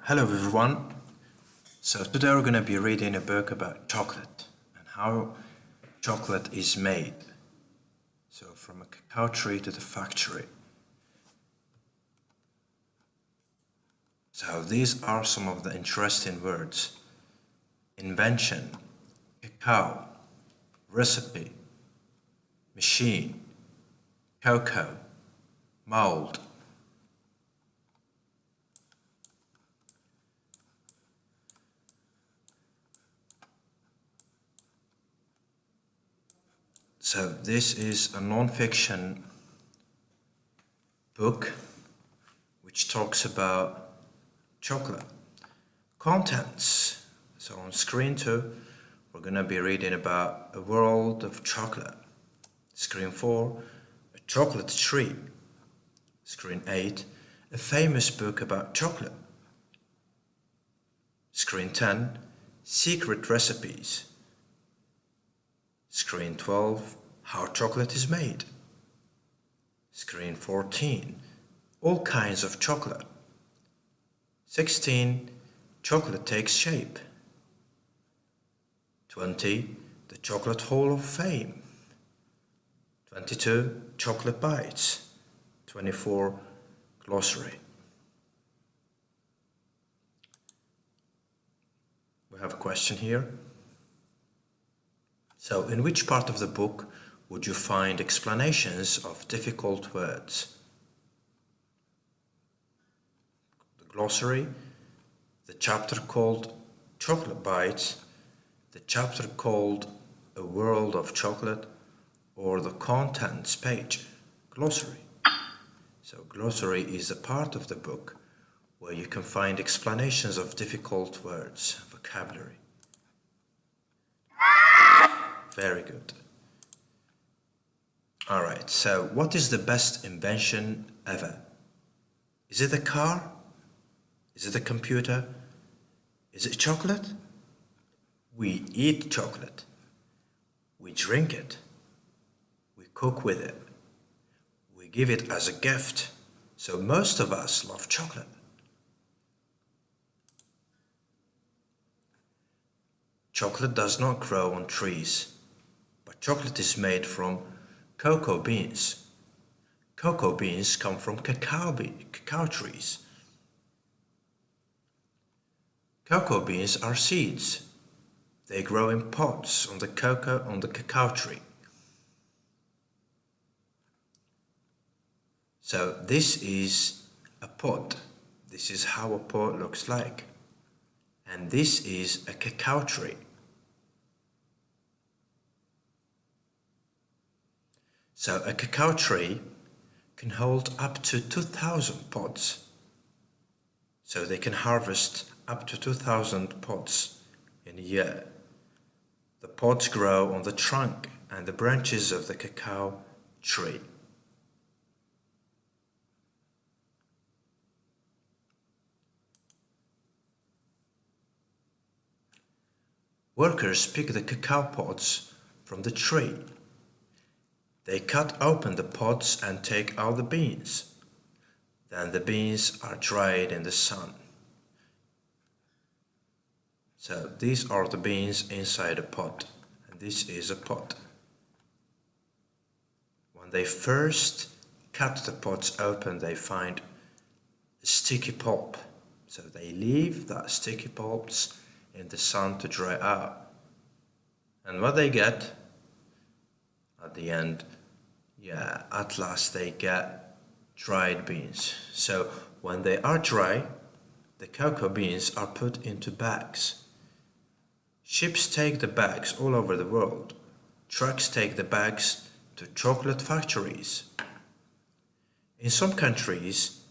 Hello everyone. So today we're going to be reading a book about chocolate and how chocolate is made. So from a cacao tree to the factory. So these are some of the interesting words. Invention, cacao, recipe, machine, cocoa, mold. So this is a non-fiction book which talks about chocolate. Contents. So on screen 2, we're going to be reading about a world of chocolate. Screen 4, a chocolate tree. Screen 8, a famous book about chocolate. Screen 10, secret recipes. Screen 12, how chocolate is made. Screen 14, all kinds of chocolate. 16, chocolate takes shape. 20, the Chocolate Hall of Fame. 22, chocolate bites. 24, glossary. We have a question here. So, in which part of the book would you find explanations of difficult words? The glossary, the chapter called Chocolate Bites, the chapter called A World of Chocolate, or the contents page, glossary. So, glossary is a part of the book where you can find explanations of difficult words, vocabulary. Very good. Alright, so what is the best invention ever? Is it a car? Is it a computer? Is it chocolate? We eat chocolate. We drink it. We cook with it. We give it as a gift. So most of us love chocolate. Chocolate does not grow on trees. Chocolate is made from cocoa beans. Cocoa beans come from cacao trees. Cocoa beans are seeds. They grow in pods on the cacao tree. So this is a pod. This is how a pod looks like. And this is a cacao tree. So a cacao tree can hold up to 2,000 pods. So they can harvest up to 2,000 pods in a year. The pods grow on the trunk and the branches of the cacao tree. Workers pick the cacao pods from the tree. They cut open the pods and take out the beans. Then the beans are dried in the sun. So these are the beans inside a pod, and this is a pod. When they first cut the pods open, they find a sticky pulp. So they leave that sticky pulps in the sun to dry out. And what they get at the end, at last they get dried beans. So when they are dry, the cocoa beans are put into bags. Ships take the bags all over the world. Trucks take the bags to chocolate factories. In some countries,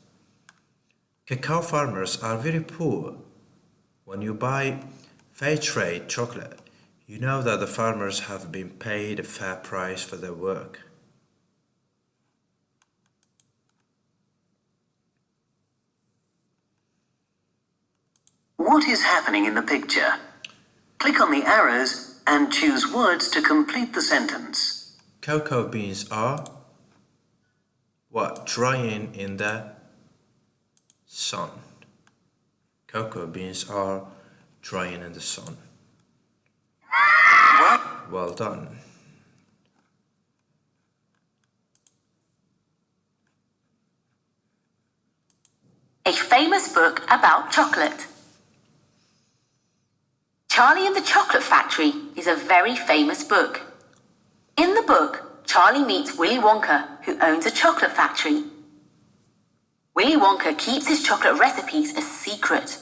cacao farmers are very poor. When you buy fair trade chocolate, you know that the farmers have been paid a fair price for their work. What is happening in the picture? Click on the arrows and choose words to complete the sentence. Cocoa beans are drying in the sun. cocoa beans are drying in the sun. Well done. A famous book about chocolate. Charlie and the Chocolate Factory is a very famous book. In the book, Charlie meets Willy Wonka, who owns a chocolate factory. Willy Wonka keeps his chocolate recipes a secret,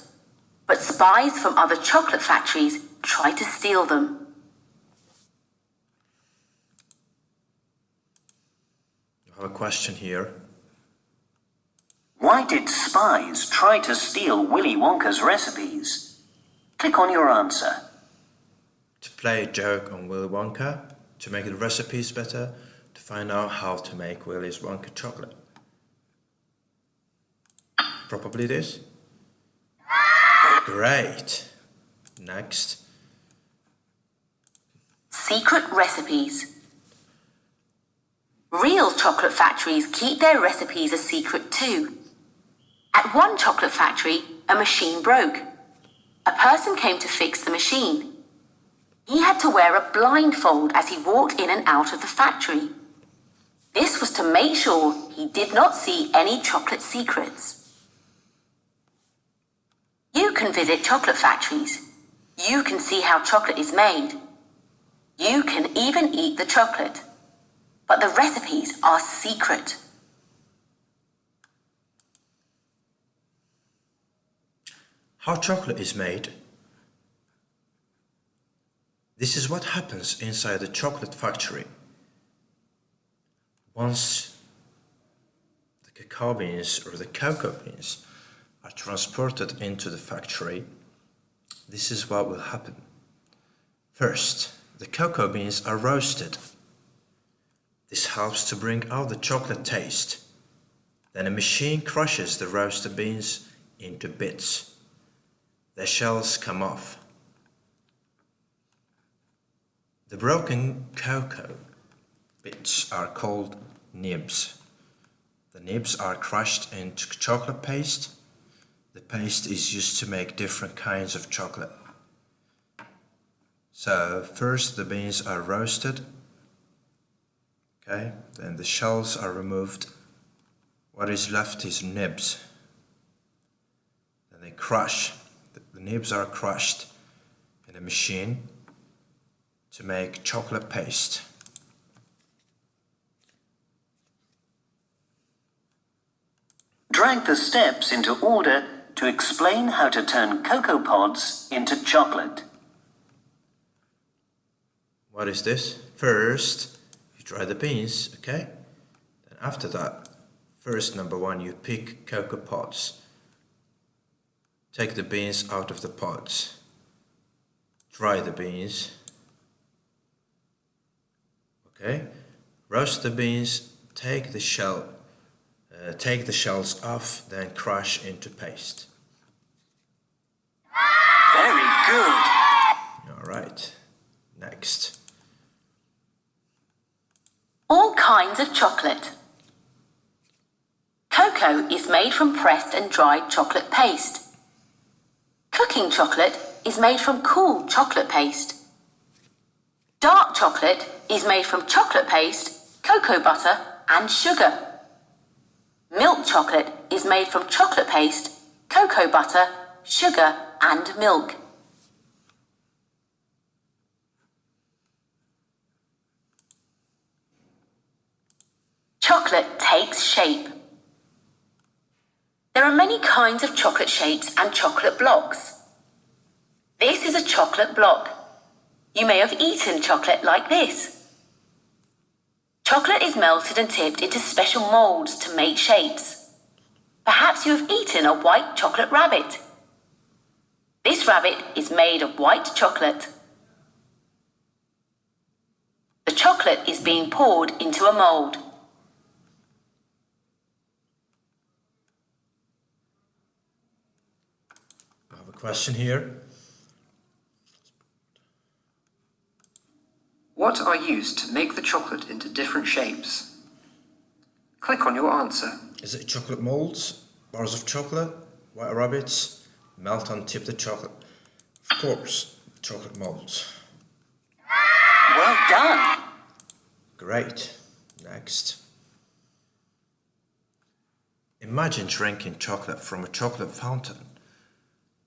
but spies from other chocolate factories try to steal them. I have a question here. Why did spies try to steal Willy Wonka's recipes? Click on your answer. To play a joke on Willy Wonka, to make the recipes better, to find out how to make Willy's Wonka chocolate. Probably this. Great. Next. Secret recipes. Real chocolate factories keep their recipes a secret too. At one chocolate factory, a machine broke. A person came to fix the machine. He had to wear a blindfold as he walked in and out of the factory. This was to make sure he did not see any chocolate secrets. You can visit chocolate factories. You can see how chocolate is made. You can even eat the chocolate. But the recipes are secret. How chocolate is made. This is what happens inside the chocolate factory. Once the cacao beans or the cocoa beans are transported into the factory, this is what will happen. First, the cocoa beans are roasted. This helps to bring out the chocolate taste. Then a machine crushes the roasted beans into bits. The shells come off. The broken cocoa bits are called nibs. The nibs are crushed into chocolate paste. The paste is used to make different kinds of chocolate. So first the beans are roasted. Okay, then the shells are removed. What is left is nibs. Then they crush. The nibs are crushed in a machine to make chocolate paste. Drag the steps into order to explain how to turn cocoa pods into chocolate. What is this? First, you dry the beans, okay? Then after that, first number one, you pick cocoa pods. Take the beans out of the pods. Dry the beans. Okay? Roast the beans, take the shells off, then crush into paste. Very good. All right. Next. All kinds of chocolate. Cocoa is made from pressed and dried chocolate paste. Cooking chocolate is made from cool chocolate paste. Dark chocolate is made from chocolate paste, cocoa butter, and sugar. Milk chocolate is made from chocolate paste, cocoa butter, sugar, and milk. Chocolate takes shape. There are many kinds of chocolate shapes and chocolate blocks. This is a chocolate block. You may have eaten chocolate like this. Chocolate is melted and tipped into special molds to make shapes. Perhaps you have eaten a white chocolate rabbit. This rabbit is made of white chocolate. The chocolate is being poured into a mold. I have a question here. What are used to make the chocolate into different shapes? Click on your answer. Is it chocolate molds, bars of chocolate, white rabbits, Melt and tip the chocolate. Of course, chocolate molds. Well done. Great. Next. Imagine drinking chocolate from a chocolate fountain.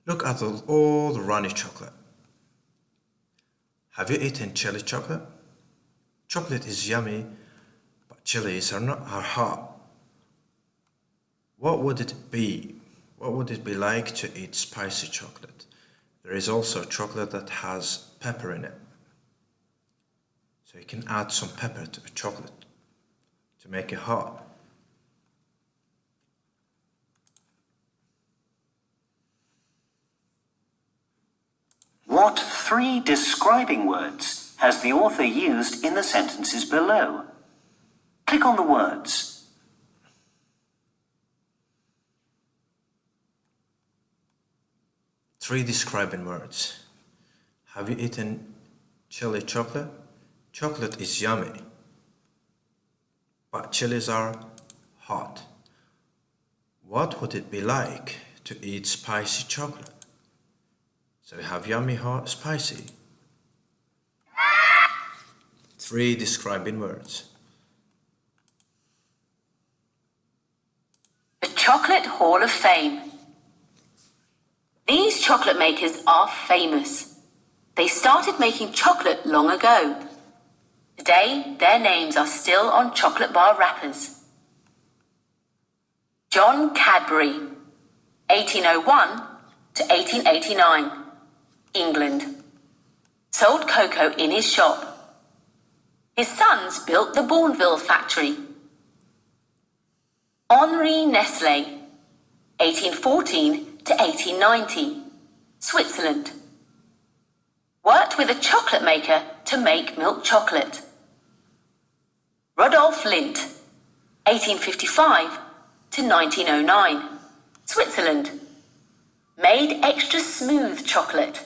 Look at all the runny chocolate. Have you eaten chili chocolate? Chocolate is yummy, but chilies are hot. What would it be? What would it be like to eat spicy chocolate? There is also chocolate that has pepper in it. So you can add some pepper to the chocolate to make it hot. What 3 describing words has the author used in the sentences below? Click on the words. Three describing words. Have you eaten chili chocolate? Chocolate is yummy, but chilies are hot. What would it be like to eat spicy chocolate? So we have yummy, hot, spicy. 3 describing words. The Chocolate Hall of Fame. These chocolate makers are famous. They started making chocolate long ago. Today, their names are still on chocolate bar wrappers. John Cadbury, 1801 to 1889, England. Sold cocoa in his shop. His sons built the Bourneville factory. Henri Nestlé, 1814 to 1890, Switzerland. Worked with a chocolate maker to make milk chocolate. Rudolf Lindt, 1855 to 1909, Switzerland. Made extra smooth chocolate.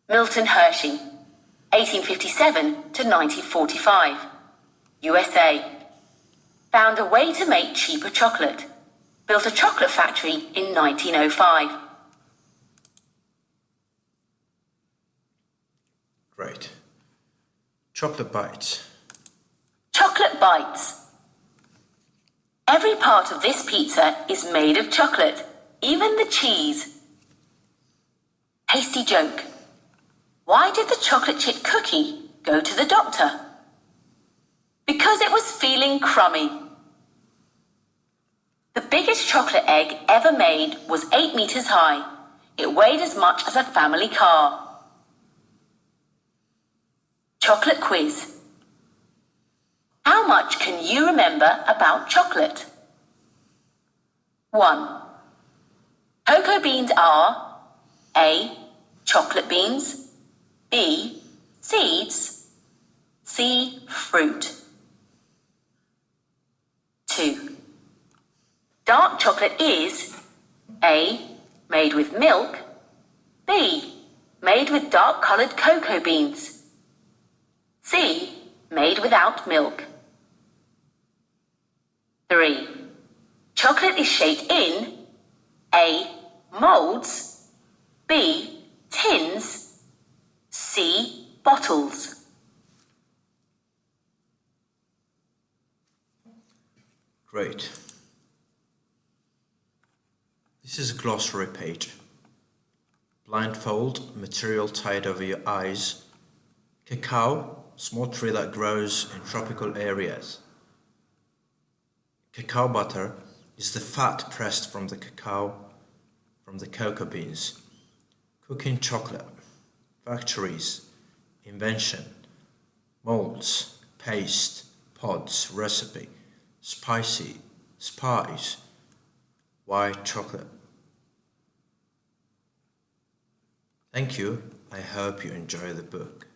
Milton Hershey, 1857 to 1945, USA. Found a way to make cheaper chocolate. Built a chocolate factory in 1905. Great. Chocolate bites. Chocolate bites. Every part of this pizza is made of chocolate, even the cheese. Hasty joke. Why did the chocolate chip cookie go to the doctor? Because it was feeling crummy. The biggest chocolate egg ever made was 8 meters high. It weighed as much as a family car. Chocolate quiz. How much can you remember about chocolate? 1. Cocoa beans are A. Chocolate beans, B. Seeds, C. Fruit. 2. Dark chocolate is A. Made with milk, B. Made with dark-coloured cocoa beans, C. Made without milk. 3. Chocolate is shaped in A. Moulds, B. Tins, C. Bottles. Great. This is a glossary page. Blindfold, material tied over your eyes. Cacao, small tree that grows in tropical areas. Cacao butter is the fat pressed from the cocoa beans. Cooking chocolate, factories, invention, molds, paste, pods, recipe, spicy, spice, white chocolate. Thank you. I hope you enjoy the book.